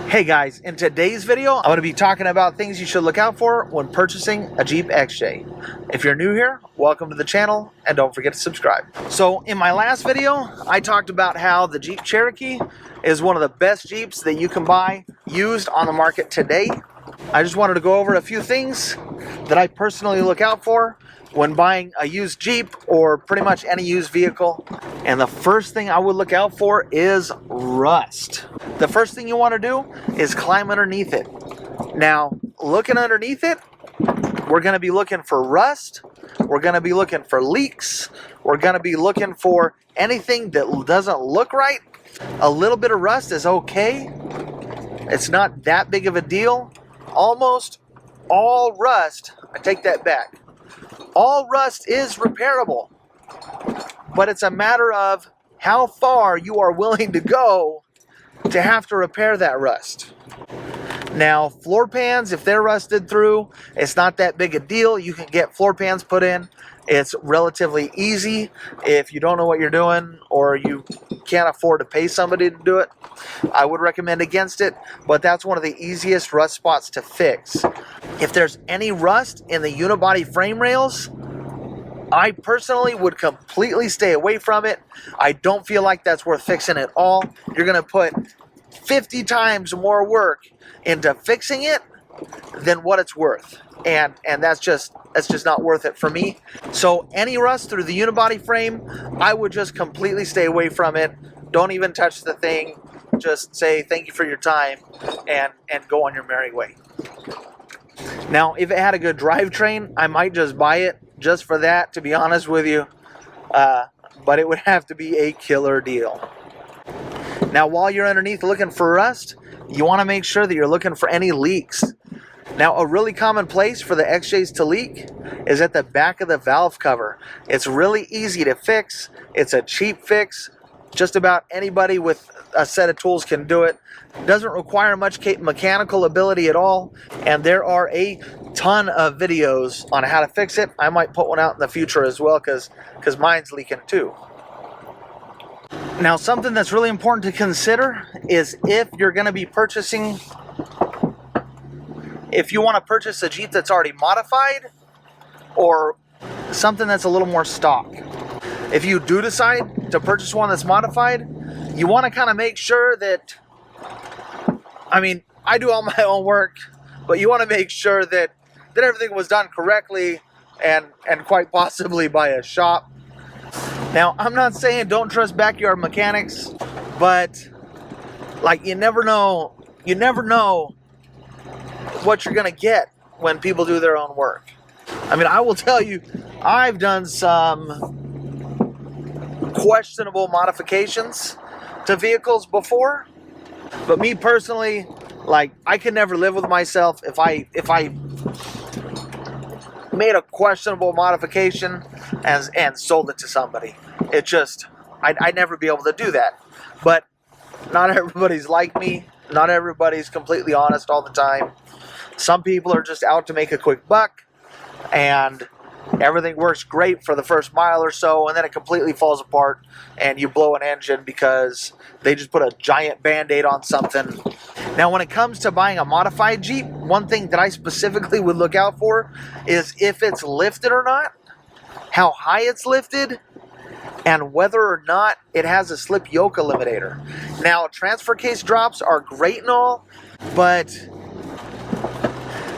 Hey guys, in today's video, I'm going to be talking about things you should look out for when purchasing a Jeep XJ. If you're new here, welcome to the channel and don't forget to subscribe. So in my last video, I talked about how the Jeep Cherokee is one of the best Jeeps that you can buy used on the market today. I just wanted to go over a few things that I personally look out for when buying a used Jeep or pretty much any used vehicle. And the first thing I would look out for is rust. The first thing you want to do is climb underneath it. Now, looking underneath it, we're going to be looking for rust. We're going to be looking for leaks. We're going to be looking for anything that doesn't look right. A little bit of rust is okay. It's not that big of a deal. Almost all rust, I take that back. All rust is repairable, but it's a matter of how far you are willing to go to have to repair that rust. Now, floor pans, if they're rusted through, it's not that big a deal. You can get floor pans put in. It's relatively easy if you don't know what you're doing or you can't afford to pay somebody to do it. I would recommend against it, but that's one of the easiest rust spots to fix. If there's any rust in the unibody frame rails, I personally would completely stay away from it. I don't feel like that's worth fixing at all. You're going to put 50 times more work into fixing it than what it's worth. And that's just not worth it for me. So any rust through the unibody frame, I would just completely stay away from it. Don't even touch the thing. Just say thank you for your time and go on your merry way. Now, if it had a good drivetrain, I might just buy it just for that, to be honest with you. But it would have to be a killer deal. Now, while you're underneath looking for rust, you want to make sure that you're looking for any leaks. Now, a really common place for the XJs to leak is at the back of the valve cover. It's really easy to fix. It's a cheap fix. Just about anybody with a set of tools can do it. Doesn't require much mechanical ability at all. And there are a ton of videos on how to fix it. I might put one out in the future as well because mine's leaking too. Now, something that's really important to consider is if you're going to be purchasing, if you want to purchase a Jeep that's already modified or something that's a little more stock. If you do decide to purchase one that's modified, you want to kind of make sure that, I mean, I do all my own work, but you want to make sure that everything was done correctly and quite possibly by a shop. Now, I'm not saying don't trust backyard mechanics, but like you never know what you're going to get when people do their own work. I mean, I will tell you, I've done some questionable modifications to vehicles before, but me personally, like, I can never live with myself if I made a questionable modification and sold it to somebody. It just, I'd never be able to do that. But not everybody's like me. Not everybody's completely honest all the time. Some people are just out to make a quick buck, and everything works great for the first mile or so, and then it completely falls apart and you blow an engine because they just put a giant band-aid on something. Now, when it comes to buying a modified Jeep, one thing that I specifically would look out for is if it's lifted or not, how high it's lifted, and whether or not it has a slip yoke eliminator. Now, transfer case drops are great and all, but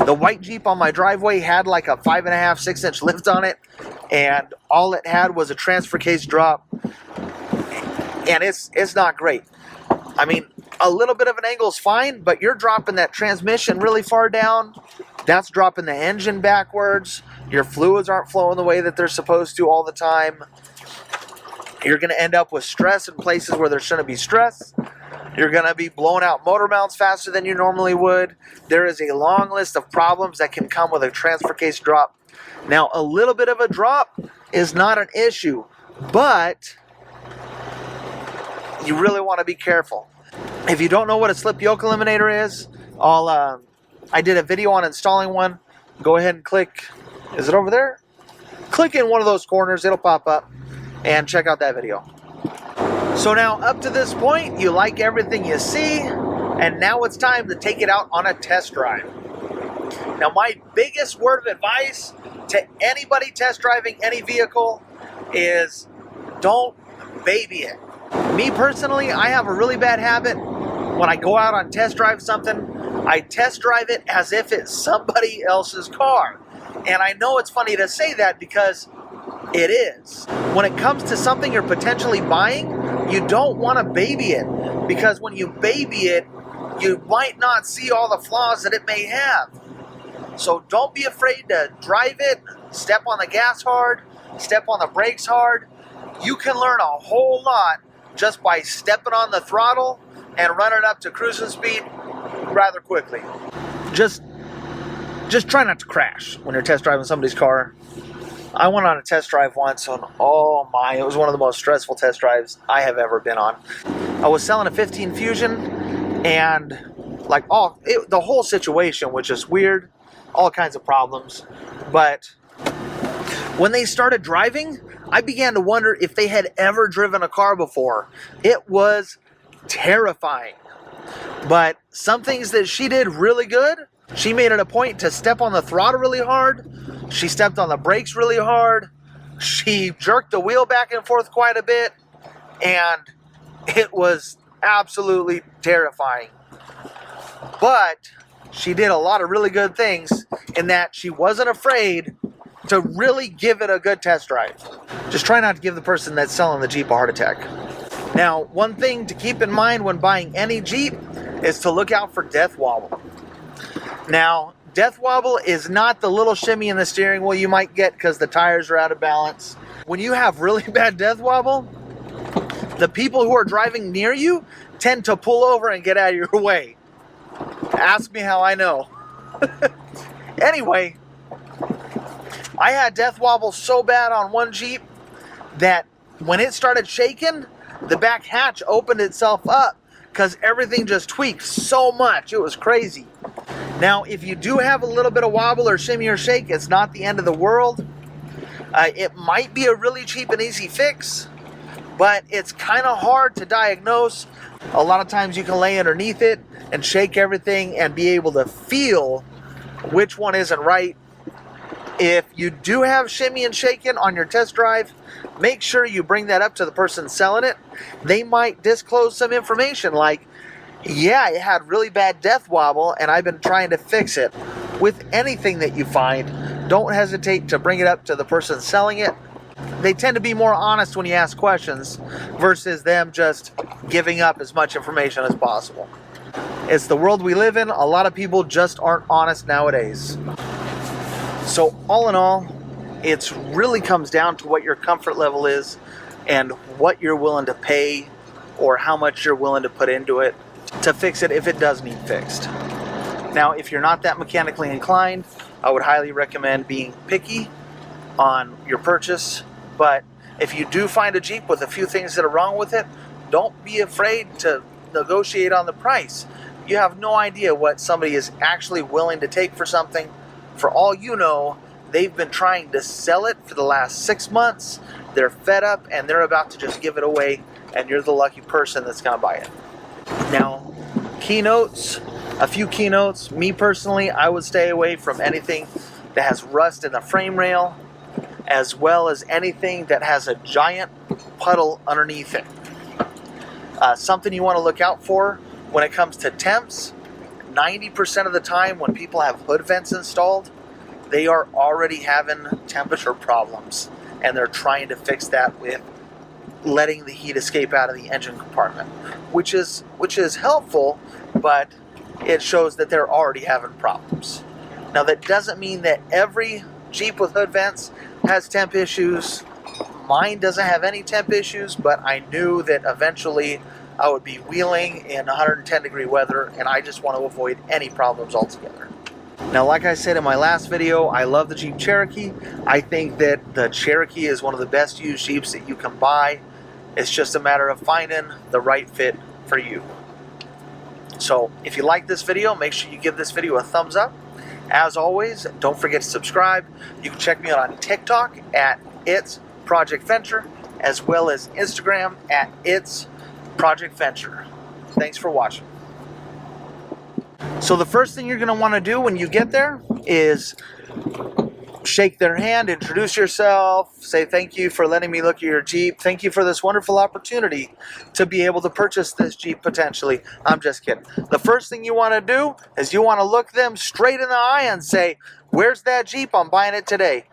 the white Jeep on my driveway had like a 5.5, 6-inch lift on it, and all it had was a transfer case drop, and it's not great. I mean, a little bit of an angle is fine, but you're dropping that transmission really far down. That's dropping the engine backwards. Your fluids aren't flowing the way that they're supposed to all the time. You're going to end up with stress in places where there shouldn't be stress. You're going to be blowing out motor mounts faster than you normally would. There is a long list of problems that can come with a transfer case drop. Now, a little bit of a drop is not an issue, but you really want to be careful. If you don't know what a slip yoke eliminator is, I did a video on installing one. Go ahead and click. Is it over there? Click in one of those corners. It'll pop up. And check out that video. So now, up to this point, you like everything you see, and now it's time to take it out on a test drive. Now, my biggest word of advice to anybody test driving any vehicle is don't baby it. Me personally, I have a really bad habit. When I go out on test drive something, I test drive it as if it's somebody else's car. And I know it's funny to say that because it is. When it comes to something you're potentially buying, you don't want to baby it, because when you baby it, you might not see all the flaws that it may have. So don't be afraid to drive it, step on the gas hard, step on the brakes hard. You can learn a whole lot just by stepping on the throttle and running up to cruising speed rather quickly. Just try not to crash when you're test driving somebody's car. I went on a test drive once, and oh my, it was one of the most stressful test drives I have ever been on. I was selling a 15 Fusion, and like the whole situation was just weird, all kinds of problems. But when they started driving, I began to wonder if they had ever driven a car before. It was terrifying. But some things that she did really good, she made it a point to step on the throttle really hard. She stepped on the brakes really hard. She jerked the wheel back and forth quite a bit. And it was absolutely terrifying. But she did a lot of really good things in that she wasn't afraid to really give it a good test drive. Just try not to give the person that's selling the Jeep a heart attack. Now, one thing to keep in mind when buying any Jeep is to look out for death wobble. Now, death wobble is not the little shimmy in the steering wheel you might get because the tires are out of balance. When you have really bad death wobble, the people who are driving near you tend to pull over and get out of your way. Ask me how I know. Anyway, I had death wobble so bad on one Jeep that when it started shaking, the back hatch opened itself up because everything just tweaked so much. It was crazy. Now, if you do have a little bit of wobble or shimmy or shake, it's not the end of the world. It might be a really cheap and easy fix, but it's kind of hard to diagnose. A lot of times you can lay underneath it and shake everything and be able to feel which one isn't right. If you do have shimmy and shaking on your test drive, make sure you bring that up to the person selling it. They might disclose some information like, yeah, it had really bad death wobble and I've been trying to fix it. With anything that you find, don't hesitate to bring it up to the person selling it. They tend to be more honest when you ask questions versus them just giving up as much information as possible. It's the world we live in. A lot of people just aren't honest nowadays. So all in all, it really comes down to what your comfort level is and what you're willing to pay or how much you're willing to put into it to fix it if it does need fixed. Now, if you're not that mechanically inclined, I would highly recommend being picky on your purchase. But if you do find a Jeep with a few things that are wrong with it, don't be afraid to negotiate on the price. You have no idea what somebody is actually willing to take for something. For all you know, they've been trying to sell it for the last 6 months. They're fed up and they're about to just give it away, and you're the lucky person that's going to buy it. Now, keynotes, a few keynotes. Me personally, I would stay away from anything that has rust in the frame rail, as well as anything that has a giant puddle underneath it. Something you want to look out for when it comes to temps, 90% of the time when people have hood vents installed, they are already having temperature problems, and they're trying to fix that with letting the heat escape out of the engine compartment, which is helpful, but it shows that they're already having problems. Now, that doesn't mean that every Jeep with hood vents has temp issues. Mine doesn't have any temp issues, but I knew that eventually I would be wheeling in 110 degree weather, and I just want to avoid any problems altogether. Now, like I said in my last video, I love the Jeep Cherokee. I think that the Cherokee is one of the best used Jeeps that you can buy. It's just a matter of finding the right fit for you. So if you like this video, make sure you give this video a thumbs up. As always, don't forget to subscribe. You can check me out on TikTok at It's Project Venture, as well as Instagram at It's Project Venture. Thanks for watching. So the first thing you're going to want to do when you get there is shake their hand, introduce yourself, say thank you for letting me look at your Jeep. Thank you for this wonderful opportunity to be able to purchase this Jeep potentially. I'm just kidding. The first thing you want to do is you want to look them straight in the eye and say, where's that Jeep? I'm buying it today.